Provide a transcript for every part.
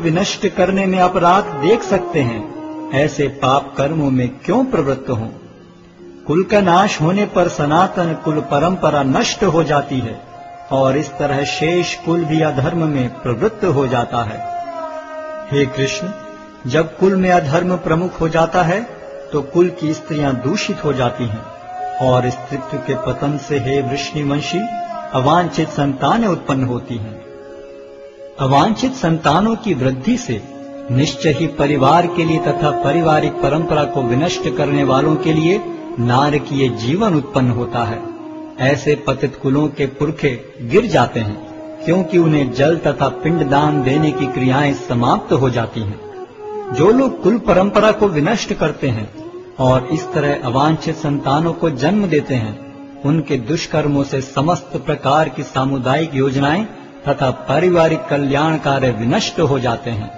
विनष्ट करने में अपराध देख सकते हैं, ऐसे पाप कर्मों में क्यों प्रवृत्त हों? कुल का नाश होने पर सनातन कुल परंपरा नष्ट हो जाती है और इस तरह शेष कुल भी अधर्म में प्रवृत्त हो जाता है। हे कृष्ण, जब कुल में अधर्म प्रमुख हो जाता है तो कुल की स्त्रियां दूषित हो जाती हैं और स्त्रीत्व के पतन से हे वृष्णिवंशी अवांछित संतानें उत्पन्न होती हैं। अवांछित संतानों की वृद्धि से निश्चय ही परिवार के लिए तथा पारिवारिक परंपरा को विनष्ट करने वालों के लिए नारकीय जीवन उत्पन्न होता है। ऐसे पतित कुलों के पुरखे गिर जाते हैं क्योंकि उन्हें जल तथा पिंडदान देने की क्रियाएं समाप्त हो जाती हैं। जो लोग कुल परंपरा को विनष्ट करते हैं और इस तरह अवांछित संतानों को जन्म देते हैं, उनके दुष्कर्मों से समस्त प्रकार की सामुदायिक योजनाएं तथा पारिवारिक कल्याण कार्य विनष्ट हो जाते हैं।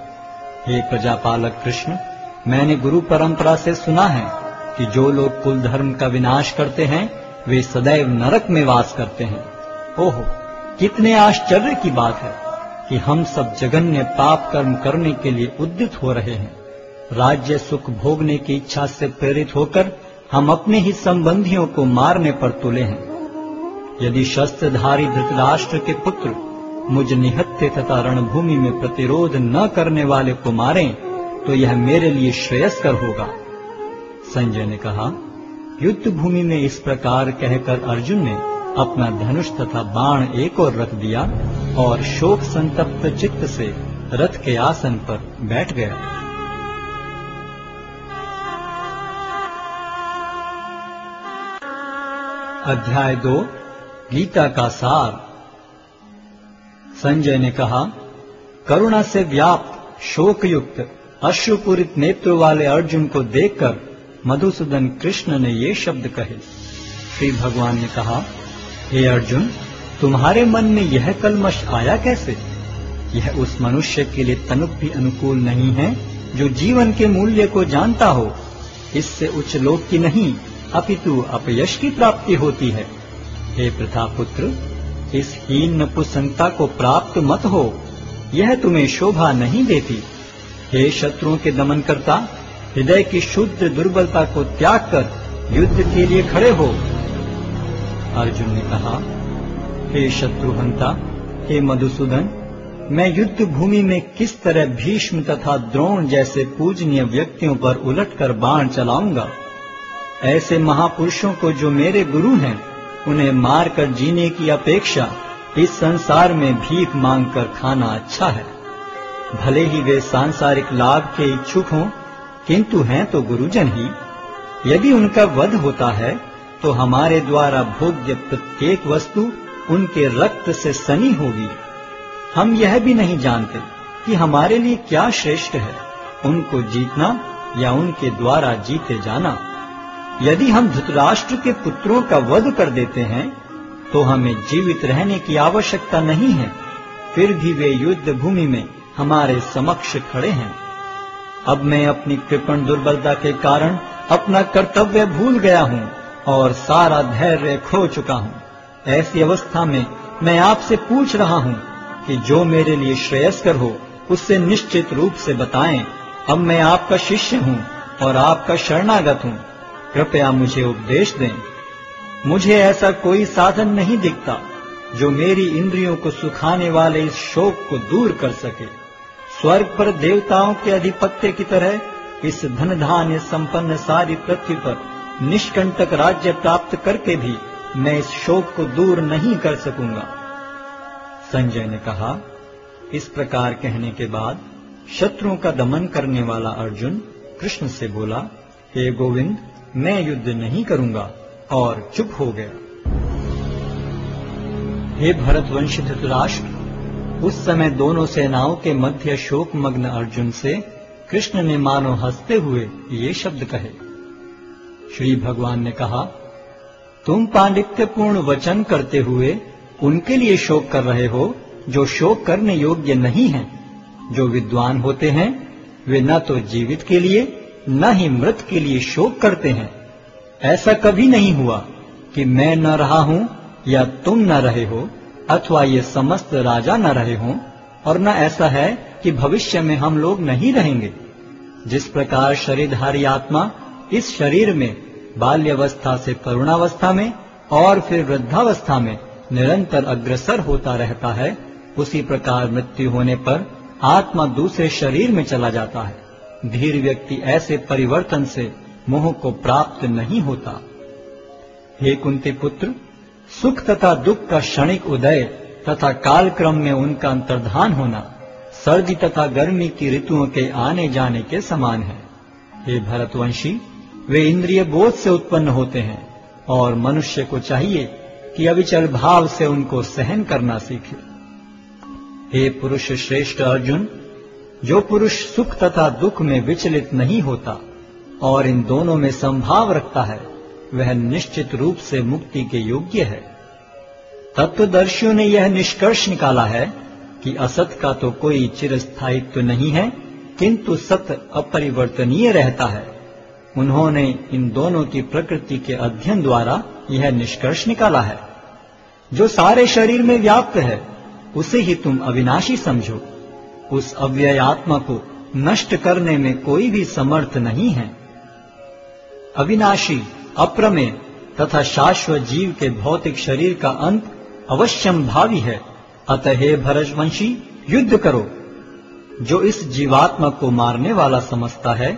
हे प्रजापालक कृष्ण, मैंने गुरु परंपरा से सुना है कि जो लोग कुल धर्म का विनाश करते हैं वे सदैव नरक में वास करते हैं। ओहो, कितने आश्चर्य की बात है कि हम सब जघन्य पाप कर्म करने के लिए उद्यत हो रहे हैं। राज्य सुख भोगने की इच्छा से प्रेरित होकर हम अपने ही संबंधियों को मारने पर तुले हैं। यदि शस्त्रधारी धृतराष्ट्र के पुत्र मुझ निहत्थे तथा रणभूमि में प्रतिरोध न करने वाले को मारें तो यह मेरे लिए श्रेयस्कर होगा। संजय ने कहा, युद्ध भूमि में इस प्रकार कहकर अर्जुन ने अपना धनुष तथा बाण एक ओर रख दिया और शोक संतप्त चित्त से रथ के आसन पर बैठ गया। अध्याय 2 गीता का सार। संजय ने कहा, करुणा से व्याप्त शोकयुक्त अश्रुपूरित नेत्रों वाले अर्जुन को देखकर मधुसूदन कृष्ण ने ये शब्द कहे। श्री भगवान ने कहा, हे अर्जुन, तुम्हारे मन में यह कलमश आया कैसे? यह उस मनुष्य के लिए तनिक भी अनुकूल नहीं है जो जीवन के मूल्य को जानता हो। इससे उच्च लोक की नहीं अपितु अपयश की प्राप्ति होती है। हे प्रतापुत्र, इस हीन नपुंसकता को प्राप्त मत हो, यह तुम्हें शोभा नहीं देती। हे शत्रुओं के दमन करता, हृदय की शुद्ध दुर्बलता को त्याग कर युद्ध के लिए खड़े हो। अर्जुन ने कहा, हे शत्रुहंता, हे मधुसूदन, मैं युद्ध भूमि में किस तरह भीष्म तथा द्रोण जैसे पूजनीय व्यक्तियों पर उलटकर बाण चलाऊंगा? ऐसे महापुरुषों को जो मेरे गुरु हैं, उन्हें मारकर जीने की अपेक्षा इस संसार में भीख मांगकर खाना अच्छा है। भले ही वे सांसारिक लाभ के इच्छुक हों, किंतु हैं तो गुरुजन ही। यदि उनका वध होता है तो हमारे द्वारा भोग्य प्रत्येक वस्तु उनके रक्त से सनी होगी। हम यह भी नहीं जानते कि हमारे लिए क्या श्रेष्ठ है, उनको जीतना या उनके द्वारा जीते जाना। यदि हम धृतराष्ट्र के पुत्रों का वध कर देते हैं तो हमें जीवित रहने की आवश्यकता नहीं है, फिर भी वे युद्ध भूमि में हमारे समक्ष खड़े हैं। अब मैं अपनी कृपण दुर्बलता के कारण अपना कर्तव्य भूल गया हूँ और सारा धैर्य खो चुका हूँ। ऐसी अवस्था में मैं आपसे पूछ रहा हूँ कि जो मेरे लिए श्रेयस्कर हो उससे निश्चित रूप से बताएं। अब मैं आपका शिष्य हूँ और आपका शरणागत हूँ, कृपया मुझे उपदेश दें। मुझे ऐसा कोई साधन नहीं दिखता जो मेरी इंद्रियों को सुखाने वाले इस शोक को दूर कर सके। स्वर्ग पर देवताओं के अधिपत्य की तरह इस धन धान्य संपन्न सारी पृथ्वी पर निष्कंटक राज्य प्राप्त करके भी मैं इस शोक को दूर नहीं कर सकूंगा। संजय ने कहा, इस प्रकार कहने के बाद शत्रुओं का दमन करने वाला अर्जुन कृष्ण से बोला, हे गोविंद, मैं युद्ध नहीं करूंगा, और चुप हो गया। हे भरतवंशी धृतराष्ट्र, उस समय दोनों सेनाओं के मध्य शोकमग्न अर्जुन से कृष्ण ने मानो हंसते हुए ये शब्द कहे। श्री भगवान ने कहा, तुम पांडित्यपूर्ण वचन करते हुए उनके लिए शोक कर रहे हो जो शोक करने योग्य नहीं हैं। जो विद्वान होते हैं वे न तो जीवित के लिए न ही मृत के लिए शोक करते हैं। ऐसा कभी नहीं हुआ कि मैं न रहा हूं या तुम न रहे हो, अथवा ये समस्त राजा न रहे हों, और न ऐसा है कि भविष्य में हम लोग नहीं रहेंगे। जिस प्रकार शरीरधारी आत्मा इस शरीर में बाल्यावस्था से करुणावस्था में और फिर वृद्धावस्था में निरंतर अग्रसर होता रहता है, उसी प्रकार मृत्यु होने पर आत्मा दूसरे शरीर में चला जाता है। धीर व्यक्ति ऐसे परिवर्तन से मोह को प्राप्त नहीं होता। हे कुंती पुत्र, सुख तथा दुख का क्षणिक उदय तथा कालक्रम में उनका अंतर्धान होना सर्दी तथा गर्मी की ऋतुओं के आने जाने के समान है। हे भरतवंशी, वे इंद्रिय बोध से उत्पन्न होते हैं और मनुष्य को चाहिए कि अविचल भाव से उनको सहन करना सीखे। हे पुरुष श्रेष्ठ अर्जुन, जो पुरुष सुख तथा दुख में विचलित नहीं होता और इन दोनों में संभाव रखता है, वह निश्चित रूप से मुक्ति के योग्य है। तत्वदर्शियों ने यह निष्कर्ष निकाला है कि असत का तो कोई चिरस्थायित्व नहीं है, किंतु सत अपरिवर्तनीय रहता है। उन्होंने इन दोनों की प्रकृति के अध्ययन द्वारा यह निष्कर्ष निकाला है। जो सारे शरीर में व्याप्त है, उसे ही तुम अविनाशी समझो। उस अव्यय आत्मा को नष्ट करने में कोई भी समर्थ नहीं है। अविनाशी, अप्रमेय तथा शाश्वत जीव के भौतिक शरीर का अंत अवश्यम भावी है। अतः हे भरतवंशी, युद्ध करो। जो इस जीवात्मा को मारने वाला समझता है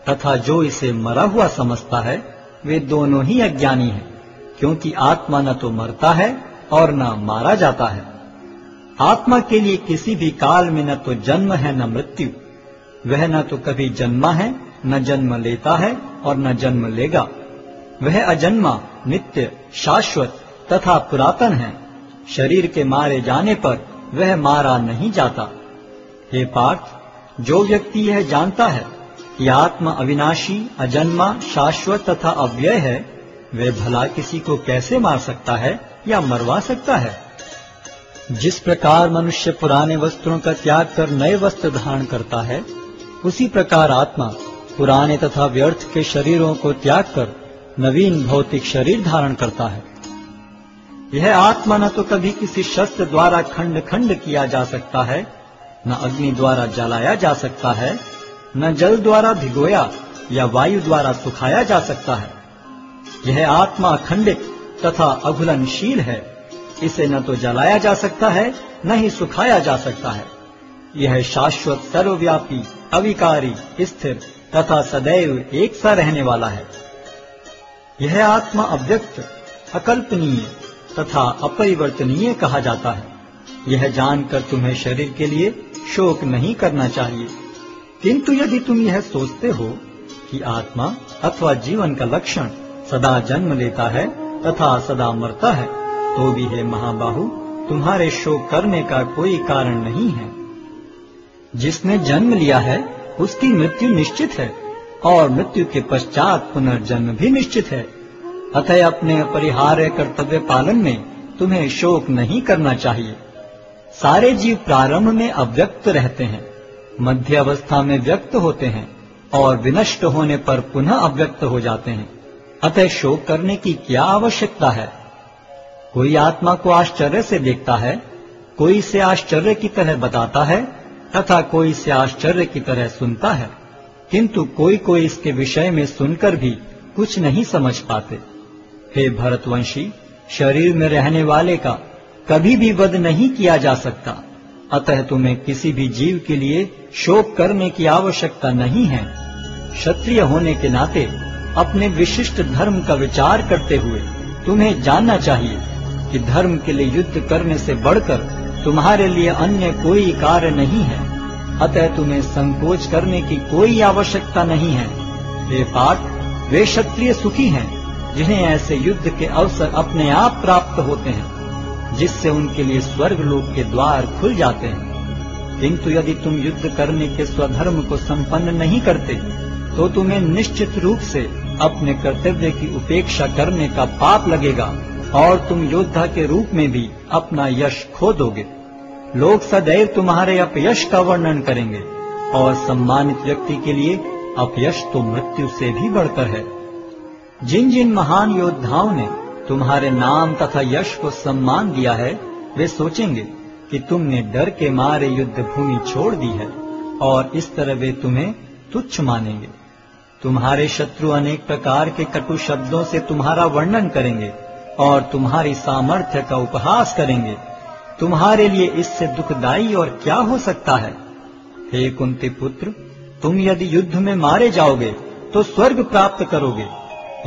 तथा जो इसे मरा हुआ समझता है, वे दोनों ही अज्ञानी हैं, क्योंकि आत्मा न तो मरता है और न मारा जाता है। आत्मा के लिए किसी भी काल में न तो जन्म है न मृत्यु। वह न तो कभी जन्मा है, न जन्म लेता है और न जन्म लेगा। वह अजन्मा, नित्य, शाश्वत तथा पुरातन है। शरीर के मारे जाने पर वह मारा नहीं जाता। हे पार्थ, जो व्यक्ति यह जानता है कि आत्मा अविनाशी, अजन्मा, शाश्वत तथा अव्यय है, वह भला किसी को कैसे मार सकता है या मरवा सकता है। जिस प्रकार मनुष्य पुराने वस्त्रों का त्याग कर नए वस्त्र धारण करता है, उसी प्रकार आत्मा पुराने तथा व्यर्थ के शरीरों को त्याग कर नवीन भौतिक शरीर धारण करता है। यह आत्मा न तो कभी किसी शस्त्र द्वारा खंड खंड किया जा सकता है, न अग्नि द्वारा जलाया जा सकता है, न जल द्वारा भिगोया या वायु द्वारा सुखाया जा सकता है। यह आत्मा अखंडित तथा अघुलनशील है। इसे न तो जलाया जा सकता है, न ही सुखाया जा सकता है। यह शाश्वत, सर्वव्यापी, अविकारी, स्थिर तथा सदैव एक सा रहने वाला है। यह आत्मा अव्यक्त, अकल्पनीय तथा अपरिवर्तनीय कहा जाता है। यह जानकर तुम्हें शरीर के लिए शोक नहीं करना चाहिए। किंतु यदि तुम यह सोचते हो कि आत्मा अथवा जीवन का लक्षण सदा जन्म लेता है तथा सदा मरता है, तो भी हे महाबाहु, तुम्हारे शोक करने का कोई कारण नहीं है। जिसने जन्म लिया है उसकी मृत्यु निश्चित है और मृत्यु के पश्चात पुनर्जन्म भी निश्चित है। अतः अपने अपरिहार्य कर्तव्य पालन में तुम्हें शोक नहीं करना चाहिए। सारे जीव प्रारंभ में अव्यक्त रहते हैं, मध्य अवस्था में व्यक्त होते हैं और विनष्ट होने पर पुनः अव्यक्त हो जाते हैं। अतः शोक करने की क्या आवश्यकता है। कोई आत्मा को आश्चर्य से देखता है, कोई इसे आश्चर्य की तरह बताता है तथा कोई इसे आश्चर्य की तरह सुनता है, किंतु कोई कोई इसके विषय में सुनकर भी कुछ नहीं समझ पाते। हे भरतवंशी, शरीर में रहने वाले का कभी भी वध नहीं किया जा सकता। अतः तुम्हें किसी भी जीव के लिए शोक करने की आवश्यकता नहीं है। क्षत्रिय होने के नाते अपने विशिष्ट धर्म का विचार करते हुए तुम्हें जानना चाहिए कि धर्म के लिए युद्ध करने से बढ़कर तुम्हारे लिए अन्य कोई कार्य नहीं है। अतः तुम्हें संकोच करने की कोई आवश्यकता नहीं है। हे पार्थ, वे क्षत्रिय सुखी हैं जिन्हें ऐसे युद्ध के अवसर अपने आप प्राप्त होते हैं, जिससे उनके लिए स्वर्ग लोक के द्वार खुल जाते हैं। किंतु यदि तुम युद्ध करने के स्वधर्म को संपन्न नहीं करते, तो तुम्हें निश्चित रूप से अपने कर्तव्य की उपेक्षा करने का पाप लगेगा और तुम योद्धा के रूप में भी अपना यश खो दोगे। लोग सदैव तुम्हारे अपयश का वर्णन करेंगे और सम्मानित व्यक्ति के लिए अपयश तो मृत्यु से भी बढ़कर है। जिन जिन महान योद्धाओं ने तुम्हारे नाम तथा यश को सम्मान दिया है, वे सोचेंगे कि तुमने डर के मारे युद्ध भूमि छोड़ दी है और इस तरह वे तुम्हें तुच्छ मानेंगे। तुम्हारे शत्रु अनेक प्रकार के कटु शब्दों से तुम्हारा वर्णन करेंगे और तुम्हारी सामर्थ्य का उपहास करेंगे। तुम्हारे लिए इससे दुखदाई और क्या हो सकता है? हे कुंती पुत्र, तुम यदि युद्ध में मारे जाओगे तो स्वर्ग प्राप्त करोगे,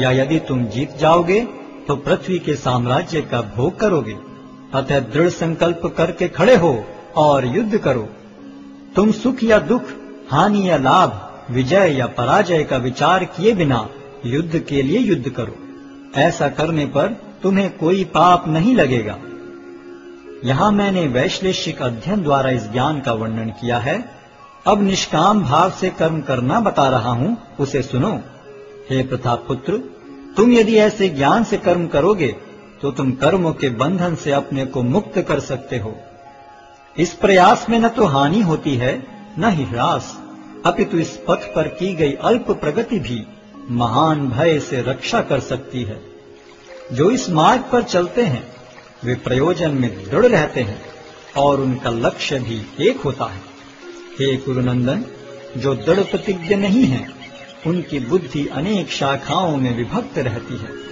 या यदि तुम जीत जाओगे तो पृथ्वी के साम्राज्य का भोग करोगे। अतः दृढ़ संकल्प करके खड़े हो और युद्ध करो। तुम सुख या दुख, हानि या लाभ, विजय या पराजय का विचार किए बिना युद्ध के लिए युद्ध करो। ऐसा करने पर तुम्हें कोई पाप नहीं लगेगा। यहाँ मैंने वैश्लेषिक अध्ययन द्वारा इस ज्ञान का वर्णन किया है। अब निष्काम भाव से कर्म करना बता रहा हूँ, उसे सुनो। हे प्रताप पुत्र, तुम यदि ऐसे ज्ञान से कर्म करोगे तो तुम कर्मों के बंधन से अपने को मुक्त कर सकते हो। इस प्रयास में न तो हानि होती है न ही ह्रास, अपितु इस पथ पर की गई अल्प प्रगति भी महान भय से रक्षा कर सकती है। जो इस मार्ग पर चलते हैं वे प्रयोजन में दृढ़ रहते हैं और उनका लक्ष्य भी एक होता है। हे कुरुनंदन, जो दृढ़ प्रतिज्ञ नहीं है उनकी बुद्धि अनेक शाखाओं में विभक्त रहती है।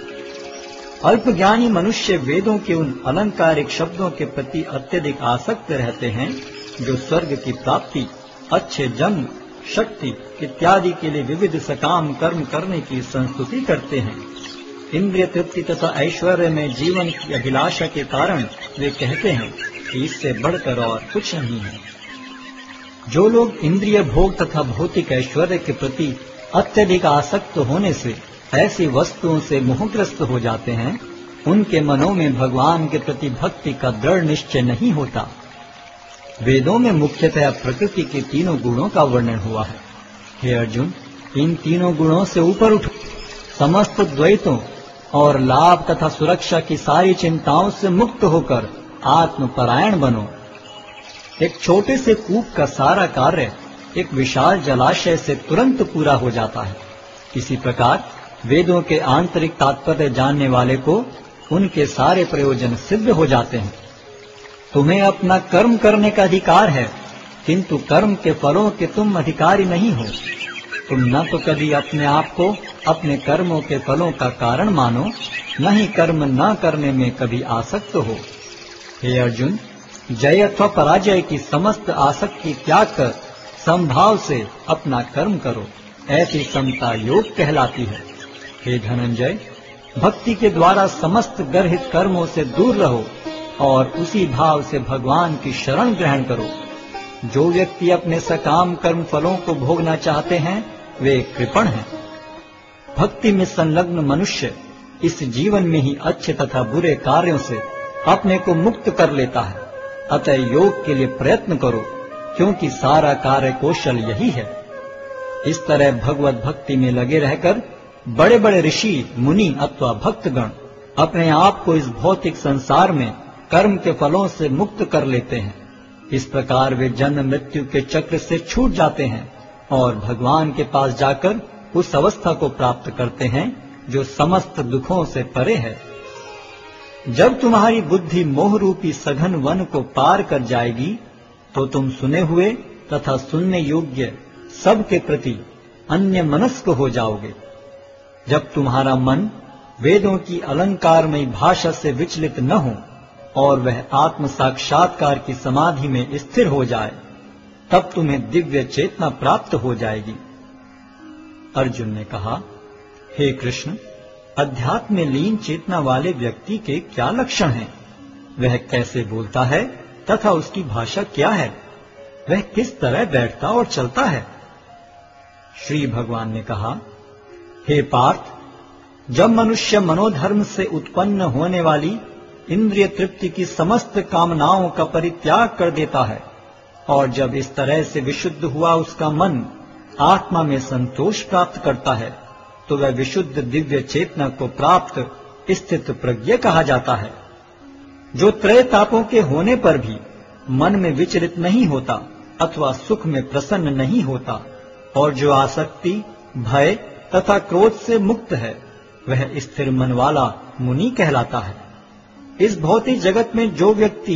अल्पज्ञानी मनुष्य वेदों के उन अलंकारिक शब्दों के प्रति अत्यधिक आसक्त रहते हैं जो स्वर्ग की प्राप्ति, अच्छे जन्म, शक्ति इत्यादि के लिए विविध सकाम कर्म करने की संस्तुति करते हैं। इंद्रिय तृप्ति तथा ऐश्वर्य में जीवन की अभिलाषा के कारण वे कहते हैं कि इससे बढ़कर और कुछ नहीं है। जो लोग इंद्रिय भोग तथा भौतिक ऐश्वर्य के प्रति अत्यधिक आसक्त होने से ऐसी वस्तुओं से मोहग्रस्त हो जाते हैं, उनके मनों में भगवान के प्रति भक्ति का दृढ़ निश्चय नहीं होता। वेदों में मुख्यतः प्रकृति के तीनों गुणों का वर्णन हुआ है। हे अर्जुन, इन तीनों गुणों से ऊपर उठो, समस्त द्वैतों और लाभ तथा सुरक्षा की सारी चिंताओं से मुक्त होकर आत्मपरायण बनो। एक छोटे से कूप का सारा कार्य एक विशाल जलाशय से तुरंत पूरा हो जाता है। इसी प्रकार वेदों के आंतरिक तात्पर्य जानने वाले को उनके सारे प्रयोजन सिद्ध हो जाते हैं। तुम्हें अपना कर्म करने का अधिकार है, किंतु कर्म के फलों के तुम अधिकारी नहीं हो। तुम न तो कभी अपने आप को अपने कर्मों के फलों का कारण मानो, न ही कर्म न करने में कभी आसक्त हो। हे अर्जुन, जय अथवा पराजय की समस्त आसक्ति त्याग कर समभाव से अपना कर्म करो, ऐसी समता योग कहलाती है। हे धनंजय, भक्ति के द्वारा समस्त गर्हित कर्मों से दूर रहो और उसी भाव से भगवान की शरण ग्रहण करो। जो व्यक्ति अपने सकाम कर्म फलों को भोगना चाहते हैं वे कृपण हैं। भक्ति में संलग्न मनुष्य इस जीवन में ही अच्छे तथा बुरे कार्यों से अपने को मुक्त कर लेता है। अतः योग के लिए प्रयत्न करो, क्योंकि सारा कार्य कौशल यही है। इस तरह भगवत भक्ति में लगे रहकर बड़े बड़े ऋषि, मुनि अथवा भक्तगण अपने आप को इस भौतिक संसार में कर्म के फलों से मुक्त कर लेते हैं। इस प्रकार वे जन्म मृत्यु के चक्र से छूट जाते हैं और भगवान के पास जाकर उस अवस्था को प्राप्त करते हैं जो समस्त दुखों से परे है। जब तुम्हारी बुद्धि मोह रूपी सघन वन को पार कर जाएगी तो तुम सुने हुए तथा सुनने योग्य सब के प्रति अन्य मनस्क हो जाओगे। जब तुम्हारा मन वेदों की अलंकारमयी भाषा से विचलित न हो और वह आत्म साक्षात्कार की समाधि में स्थिर हो जाए, तब तुम्हें दिव्य चेतना प्राप्त हो जाएगी। अर्जुन ने कहा, हे कृष्ण, अध्यात्म में लीन चेतना वाले व्यक्ति के क्या लक्षण हैं? वह कैसे बोलता है तथा उसकी भाषा क्या है? वह किस तरह बैठता और चलता है? श्री भगवान ने कहा, हे पार्थ, जब मनुष्य मनोधर्म से उत्पन्न होने वाली इंद्रिय तृप्ति की समस्त कामनाओं का परित्याग कर देता है और जब इस तरह से विशुद्ध हुआ उसका मन आत्मा में संतोष प्राप्त करता है, तो वह विशुद्ध दिव्य चेतना को प्राप्त स्थित प्रज्ञ कहा जाता है। जो त्रय तापों के होने पर भी मन में विचलित नहीं होता अथवा सुख में प्रसन्न नहीं होता और जो आसक्ति, भय तथा क्रोध से मुक्त है, वह स्थिर मन वाला मुनि कहलाता है। इस भौतिक जगत में जो व्यक्ति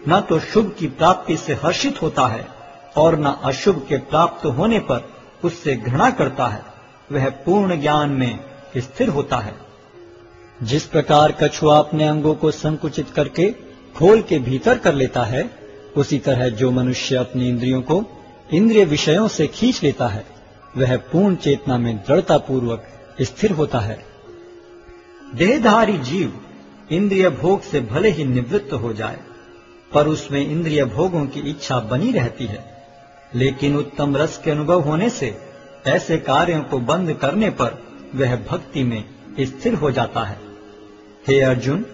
न तो शुभ की प्राप्ति से हर्षित होता है और न अशुभ के प्राप्त होने पर उससे घृणा करता है, वह पूर्ण ज्ञान में स्थिर होता है। जिस प्रकार कछुआ अपने अंगों को संकुचित करके खोल के भीतर कर लेता है, उसी तरह जो मनुष्य अपनी इंद्रियों को इंद्रिय विषयों से खींच लेता है, वह पूर्ण चेतना में दृढ़ता पूर्वक स्थिर होता है। देहधारी जीव इंद्रिय भोग से भले ही निवृत्त हो जाए, पर उसमें इंद्रिय भोगों की इच्छा बनी रहती है। लेकिन उत्तम रस के अनुभव होने से ऐसे कार्यों को बंद करने पर वह भक्ति में स्थिर हो जाता है। हे अर्जुन,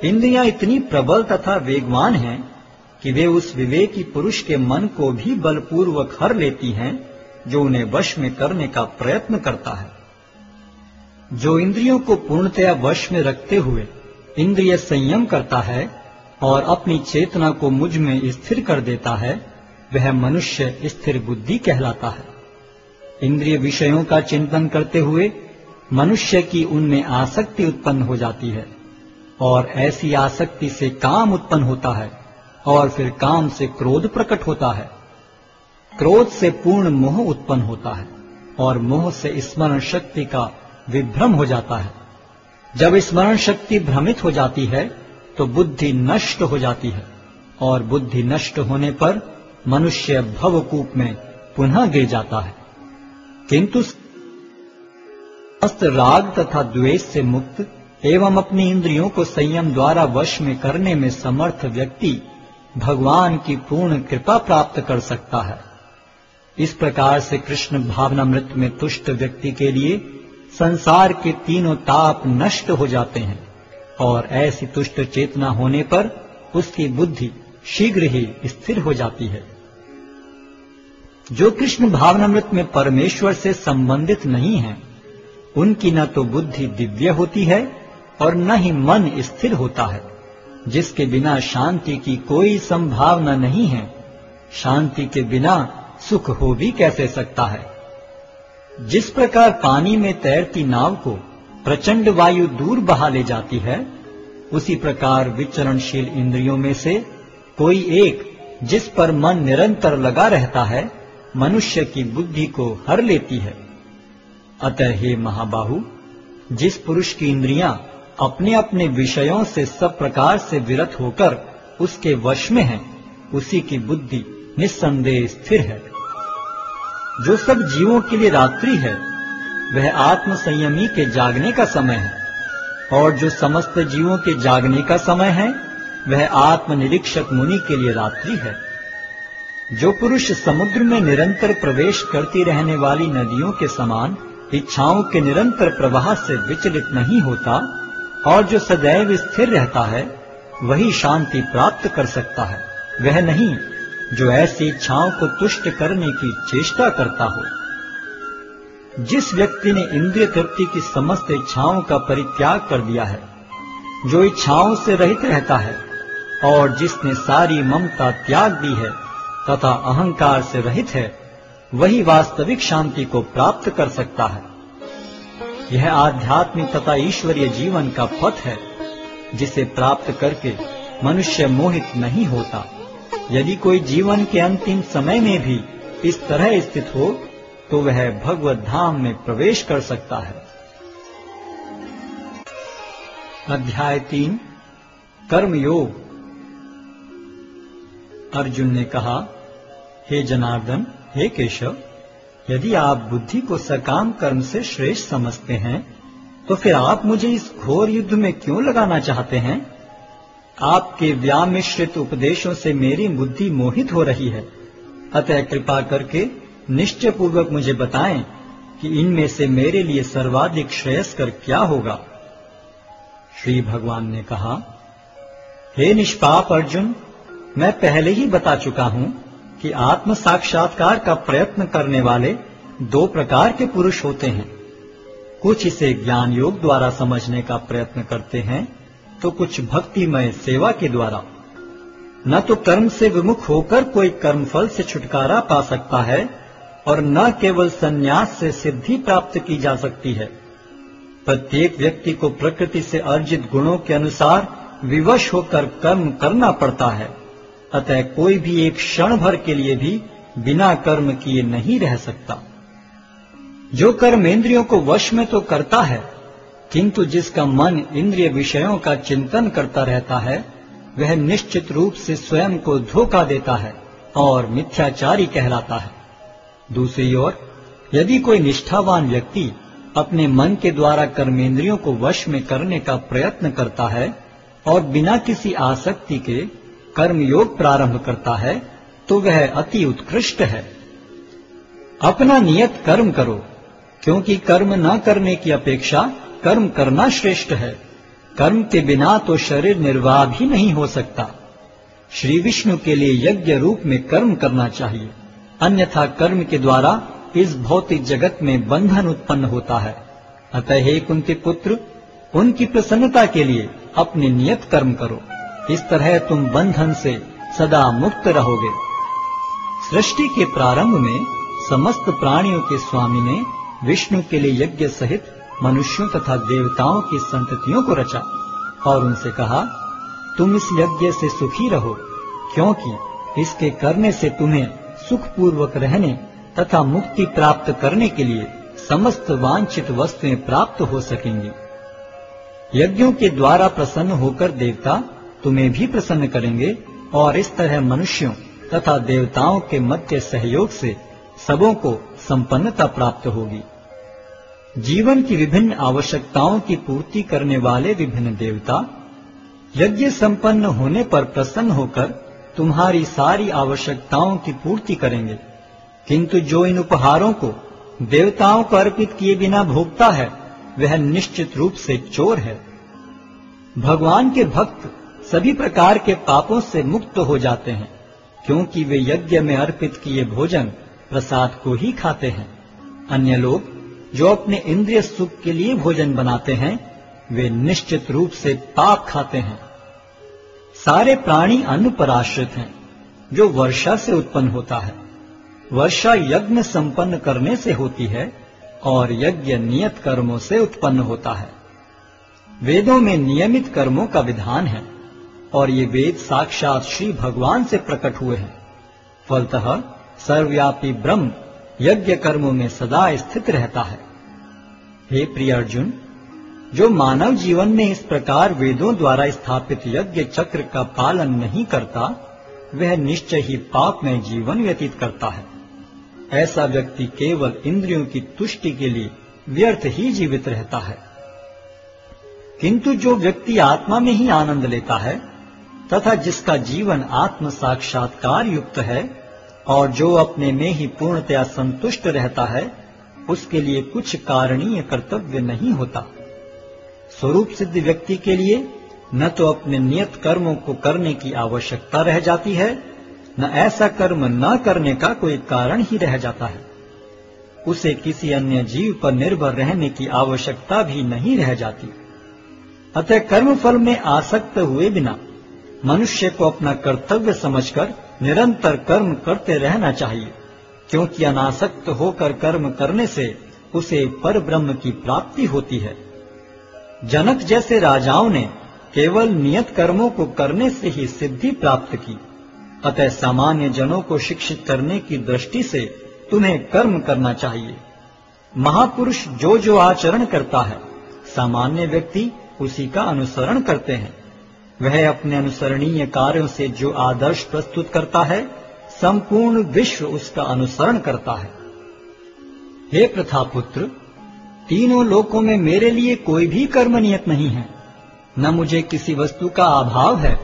इंद्रियां इतनी प्रबल तथा वेगवान हैं कि वे उस विवेकी पुरुष के मन को भी बलपूर्वक हर लेती हैं जो उन्हें वश में करने का प्रयत्न करता है। जो इंद्रियों को पूर्णतया वश में रखते हुए इंद्रिय संयम करता है और अपनी चेतना को मुझ में स्थिर कर देता है, वह मनुष्य स्थिर बुद्धि कहलाता है। इंद्रिय विषयों का चिंतन करते हुए मनुष्य की उनमें आसक्ति उत्पन्न हो जाती है और ऐसी आसक्ति से काम उत्पन्न होता है और फिर काम से क्रोध प्रकट होता है। क्रोध से पूर्ण मोह उत्पन्न होता है और मोह से स्मरण शक्ति का विभ्रम हो जाता है। जब स्मरण शक्ति भ्रमित हो जाती है तो बुद्धि नष्ट हो जाती है और बुद्धि नष्ट होने पर मनुष्य भवकूप में पुनः गिर जाता है। किंतु समस्त राग तथा द्वेष से मुक्त एवं अपनी इंद्रियों को संयम द्वारा वश में करने में समर्थ व्यक्ति भगवान की पूर्ण कृपा प्राप्त कर सकता है। इस प्रकार से कृष्ण भावनामृत में तुष्ट व्यक्ति के लिए संसार के तीनों ताप नष्ट हो जाते हैं और ऐसी तुष्ट चेतना होने पर उसकी बुद्धि शीघ्र ही स्थिर हो जाती है। जो कृष्ण भावनामृत में परमेश्वर से संबंधित नहीं है, उनकी न तो बुद्धि दिव्य होती है और न ही मन स्थिर होता है, जिसके बिना शांति की कोई संभावना नहीं है। शांति के बिना सुख हो भी कैसे सकता है। जिस प्रकार पानी में तैरती नाव को प्रचंड वायु दूर बहा ले जाती है, उसी प्रकार विचरणशील इंद्रियों में से कोई एक जिस पर मन निरंतर लगा रहता है, मनुष्य की बुद्धि को हर लेती है। अतः हे महाबाहु, जिस पुरुष की इंद्रियां अपने अपने विषयों से सब प्रकार से विरत होकर उसके वश में है, उसी की बुद्धि निस्संदेह स्थिर है। जो सब जीवों के लिए रात्रि है, वह आत्म संयमी के जागने का समय है, और जो समस्त जीवों के जागने का समय है, वह आत्मनिरीक्षक मुनि के लिए रात्रि है। जो पुरुष समुद्र में निरंतर प्रवेश करती रहने वाली नदियों के समान इच्छाओं के निरंतर प्रवाह से विचलित नहीं होता और जो सदैव स्थिर रहता है, वही शांति प्राप्त कर सकता है, वह नहीं जो ऐसी इच्छाओं को तुष्ट करने की चेष्टा करता हो। जिस व्यक्ति ने इंद्रिय तृप्ति की समस्त इच्छाओं का परित्याग कर दिया है, जो इच्छाओं से रहित रहता है और जिसने सारी ममता त्याग दी है तथा अहंकार से रहित है, वही वास्तविक शांति को प्राप्त कर सकता है। यह आध्यात्मिक तथा ईश्वरीय जीवन का पथ है, जिसे प्राप्त करके मनुष्य मोहित नहीं होता। यदि कोई जीवन के अंतिम समय में भी इस तरह स्थित हो, तो वह भगवत धाम में प्रवेश कर सकता है। अध्याय 3 कर्मयोग। अर्जुन ने कहा, हे जनार्दन, हे केशव, यदि आप बुद्धि को सकाम कर्म से श्रेष्ठ समझते हैं, तो फिर आप मुझे इस घोर युद्ध में क्यों लगाना चाहते हैं? आपके व्यामिश्रित उपदेशों से मेरी बुद्धि मोहित हो रही है। अतः कृपा करके निश्चय पूर्वक मुझे बताएं कि इनमें से मेरे लिए सर्वाधिक श्रेयस्कर क्या होगा। श्री भगवान ने कहा, हे निष्पाप अर्जुन, मैं पहले ही बता चुका हूं कि आत्म साक्षात्कार का प्रयत्न करने वाले 2 प्रकार के पुरुष होते हैं। कुछ इसे ज्ञान योग द्वारा समझने का प्रयत्न करते हैं, तो कुछ भक्तिमय सेवा के द्वारा। न तो कर्म से विमुख होकर कोई कर्मफल से छुटकारा पा सकता है और न केवल संन्यास से सिद्धि प्राप्त की जा सकती है। प्रत्येक व्यक्ति को प्रकृति से अर्जित गुणों के अनुसार विवश होकर कर्म करना पड़ता है अतः कोई भी एक क्षण भर के लिए भी बिना कर्म किए नहीं रह सकता। जो कर्म इंद्रियों को वश में तो करता है, किंतु जिसका मन इंद्रिय विषयों का चिंतन करता रहता है, वह निश्चित रूप से स्वयं को धोखा देता है और मिथ्याचारी कहलाता है। दूसरी ओर यदि कोई निष्ठावान व्यक्ति अपने मन के द्वारा कर्मेंद्रियों को वश में करने का प्रयत्न करता है और बिना किसी आसक्ति के कर्मयोग प्रारंभ करता है, तो वह अति उत्कृष्ट है। अपना नियत कर्म करो, क्योंकि कर्म न करने की अपेक्षा कर्म करना श्रेष्ठ है। कर्म के बिना तो शरीर निर्वाह भी नहीं हो सकता। श्री विष्णु के लिए यज्ञ रूप में कर्म करना चाहिए, अन्यथा कर्म के द्वारा इस भौतिक जगत में बंधन उत्पन्न होता है। अतः हे कुंती पुत्र, उनकी प्रसन्नता के लिए अपने नियत कर्म करो। इस तरह तुम बंधन से सदा मुक्त रहोगे। सृष्टि के प्रारंभ में समस्त प्राणियों के स्वामी ने विष्णु के लिए यज्ञ सहित मनुष्यों तथा देवताओं की संततियों को रचा और उनसे कहा, तुम इस यज्ञ से सुखी रहो, क्योंकि इसके करने से तुम्हें सुखपूर्वक रहने तथा मुक्ति प्राप्त करने के लिए समस्त वांछित वस्तुएं प्राप्त हो सकेंगी। यज्ञों के द्वारा प्रसन्न होकर देवता तुम्हें भी प्रसन्न करेंगे और इस तरह मनुष्यों तथा देवताओं के मध्य सहयोग से सबों को संपन्नता प्राप्त होगी। जीवन की विभिन्न आवश्यकताओं की पूर्ति करने वाले विभिन्न देवता यज्ञ संपन्न होने पर प्रसन्न होकर तुम्हारी सारी आवश्यकताओं की पूर्ति करेंगे, किंतु जो इन उपहारों को देवताओं को अर्पित किए बिना भोगता है, वह निश्चित रूप से चोर है। भगवान के भक्त सभी प्रकार के पापों से मुक्त हो जाते हैं, क्योंकि वे यज्ञ में अर्पित किए भोजन प्रसाद को ही खाते हैं। अन्य लोग जो अपने इंद्रिय सुख के लिए भोजन बनाते हैं, वे निश्चित रूप से पाप खाते हैं। सारे प्राणी अन्न पर आश्रित हैं, जो वर्षा से उत्पन्न होता है। वर्षा यज्ञ संपन्न करने से होती है और यज्ञ नियत कर्मों से उत्पन्न होता है। वेदों में नियमित कर्मों का विधान है और ये वेद साक्षात श्री भगवान से प्रकट हुए हैं। फलतः सर्वव्यापी ब्रह्म यज्ञ कर्मों में सदा स्थित रहता है। हे प्रिय अर्जुन, जो मानव जीवन में इस प्रकार वेदों द्वारा स्थापित यज्ञ चक्र का पालन नहीं करता, वह निश्चय ही पाप में जीवन व्यतीत करता है। ऐसा व्यक्ति केवल इंद्रियों की तुष्टि के लिए व्यर्थ ही जीवित रहता है। किंतु जो व्यक्ति आत्मा में ही आनंद लेता है तथा जिसका जीवन आत्म साक्षात्कार युक्त है और जो अपने में ही पूर्णतया संतुष्ट रहता है, उसके लिए कुछ कारणीय कर्तव्य नहीं होता। स्वरूप सिद्ध व्यक्ति के लिए न तो अपने नियत कर्मों को करने की आवश्यकता रह जाती है, न ऐसा कर्म न करने का कोई कारण ही रह जाता है। उसे किसी अन्य जीव पर निर्भर रहने की आवश्यकता भी नहीं रह जाती। अतः कर्म फल में आसक्त हुए बिना मनुष्य को अपना कर्तव्य समझकर निरंतर कर्म करते रहना चाहिए, क्योंकि अनासक्त होकर कर्म करने से उसे पर ब्रह्म की प्राप्ति होती है। जनक जैसे राजाओं ने केवल नियत कर्मों को करने से ही सिद्धि प्राप्त की। अतः सामान्य जनों को शिक्षित करने की दृष्टि से तुम्हें कर्म करना चाहिए। महापुरुष जो जो आचरण करता है, सामान्य व्यक्ति उसी का अनुसरण करते हैं। वह अपने अनुसरणीय कार्यों से जो आदर्श प्रस्तुत करता है, संपूर्ण विश्व उसका अनुसरण करता है। हे प्रथापुत्र, तीनों लोकों में मेरे लिए कोई भी कर्म नियत नहीं है। न मुझे किसी वस्तु का अभाव है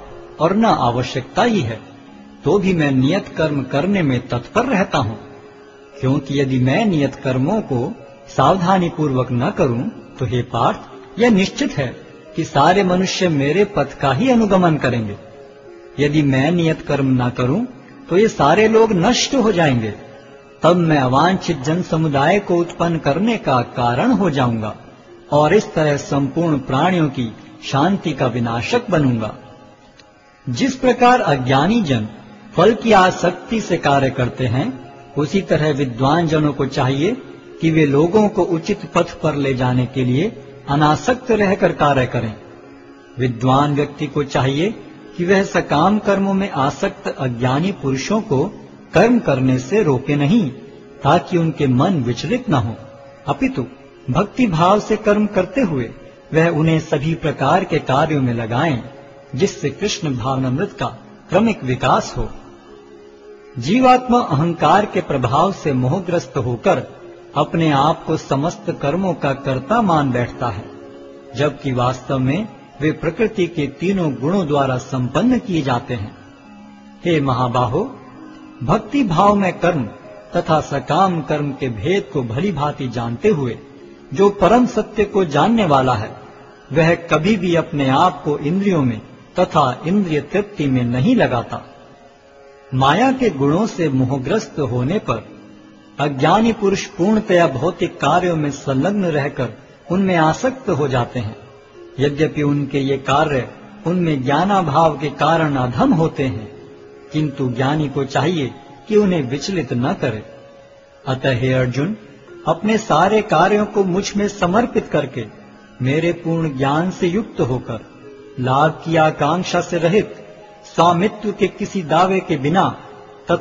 और न आवश्यकता ही है, तो भी मैं नियत कर्म करने में तत्पर रहता हूँ। क्योंकि यदि मैं नियत कर्मों को सावधानी पूर्वक न करूं, तो हे पार्थ, यह निश्चित है कि सारे मनुष्य मेरे पथ का ही अनुगमन करेंगे। यदि मैं नियत कर्म न करूं, तो ये सारे लोग नष्ट हो जाएंगे। तब मैं अवांछित जन समुदाय को उत्पन्न करने का कारण हो जाऊंगा और इस तरह संपूर्ण प्राणियों की शांति का विनाशक बनूंगा। जिस प्रकार अज्ञानी जन फल की आसक्ति से कार्य करते हैं, उसी तरह विद्वान जनों को चाहिए कि वे लोगों को उचित पथ पर ले जाने के लिए अनासक्त रहकर कार्य करें। विद्वान व्यक्ति को चाहिए कि वह सकाम कर्मों में आसक्त अज्ञानी पुरुषों को कर्म करने से रोके नहीं, ताकि उनके मन विचलित न हो, अपितु भक्ति भाव से कर्म करते हुए वह उन्हें सभी प्रकार के कार्यों में लगाएं, जिससे कृष्ण भावनामृत का क्रमिक विकास हो। जीवात्मा अहंकार के प्रभाव से मोहग्रस्त होकर अपने आप को समस्त कर्मों का कर्ता मान बैठता है, जबकि वास्तव में वे प्रकृति के तीनों गुणों द्वारा संपन्न किए जाते हैं। हे महाबाहो, भक्ति भाव में कर्म तथा सकाम कर्म के भेद को भली भांति जानते हुए जो परम सत्य को जानने वाला है, वह कभी भी अपने आप को इंद्रियों में तथा इंद्रिय तृप्ति में नहीं लगाता। माया के गुणों से मोहग्रस्त होने पर अज्ञानी पुरुष पूर्णतया भौतिक कार्यों में संलग्न रहकर उनमें आसक्त हो जाते हैं। यद्यपि उनके ये कार्य उनमें ज्ञानाभाव के कारण अधम होते हैं, किंतु ज्ञानी को चाहिए कि उन्हें विचलित न करे। अतः हे अर्जुन, अपने सारे कार्यों को मुझ में समर्पित करके मेरे पूर्ण ज्ञान से युक्त होकर लाभ की आकांक्षा से रहित, स्वामित्व के किसी दावे के बिना तथा